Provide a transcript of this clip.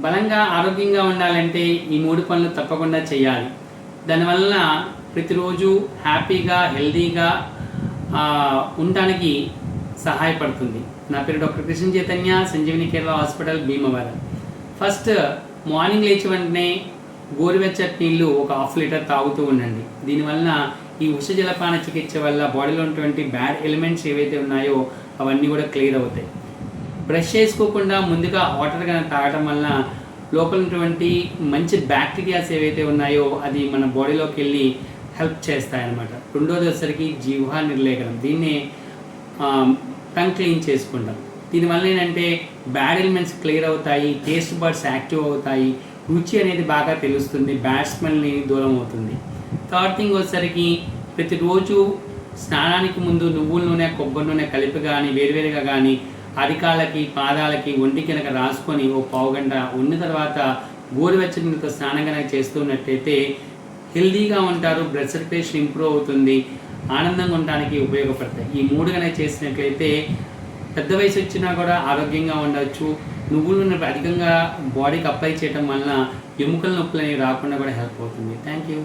బలంగా ఆరోగ్యంగా ఉండాలంటే ఈ 3 పనులు తప్పకుండా చేయాలి. దానివల్ల ప్రతిరోజు హ్యాపీగా హెల్తీగా ఉండడానికి సహాయపడుతుంది. నా పేరు doctor Krishna Chaitanya, Sanjeevini Kerala hospital, Bhimavaram. First morning లేచి వెంటనే గోరువెచ్చటి నీళ్ళు ఒక 1/2 లీటర్ తాగుతూ ఉండండి. దీనివల్ల ఈ ఉష జలపాన చికిత్స వల్ల బాడీలో ఉన్నటువంటి బ్యాడ్ ఎలిమెంట్స్ ఏవైతే ఉన్నాయో అవన్నీ కూడా క్లియర్ అవుతాయి. బ్రష్ చేసుకోకుండా ముందుగా వాటర్ కానీ తాగడం వల్ల లోపల ఉన్నటువంటి మంచి బ్యాక్టీరియాస్ ఏవైతే ఉన్నాయో అది మన బాడీలోకి వెళ్ళి హెల్ప్ చేస్తాయన్నమాట. రెండోది వచ్చేసరికి జీవహా నిర్లేఖనం, దీన్నే టంగ్ క్లీన్ చేసుకుంటాం. దీనివల్ల ఏంటంటే బ్యాడ్ ఎలిమెంట్స్ క్లియర్ అవుతాయి, టేస్ట్ బడ్స్ యాక్టివ్ అవుతాయి, రుచి అనేది బాగా తెలుస్తుంది, బ్యాడ్ స్మెల్ని దూరం అవుతుంది. థర్డ్ థింగ్ వచ్చేసరికి ప్రతిరోజు స్నానానికి ముందు నువ్వుల నూనె కొబ్బరి నూనె కలిపి కానీ వేరువేరుగా కానీ అరికాలకి పాదాలకి ఒంటి కనుక రాసుకొని ఓ 1/2 గంట ఉన్న తర్వాత గోరువెచ్చని నీళ్ళతో స్నానం కనుక చేస్తున్నట్టయితే హెల్దీగా ఉంటారు, బ్లడ్ సర్క్యులేషన్ ఇంప్రూవ్ అవుతుంది, ఆనందంగా ఉండడానికి ఉపయోగపడతాయి. ఈ 3 కనుక చేసినట్లయితే పెద్ద వయసు వచ్చినా కూడా ఆరోగ్యంగా ఉండవచ్చు. నువ్వుల నూనె అధికంగా బాడీకి అప్లై చేయడం వలన ఎముకల నొప్పులు అనేవి రాకుండా కూడా హెల్ప్ అవుతుంది. Thank you.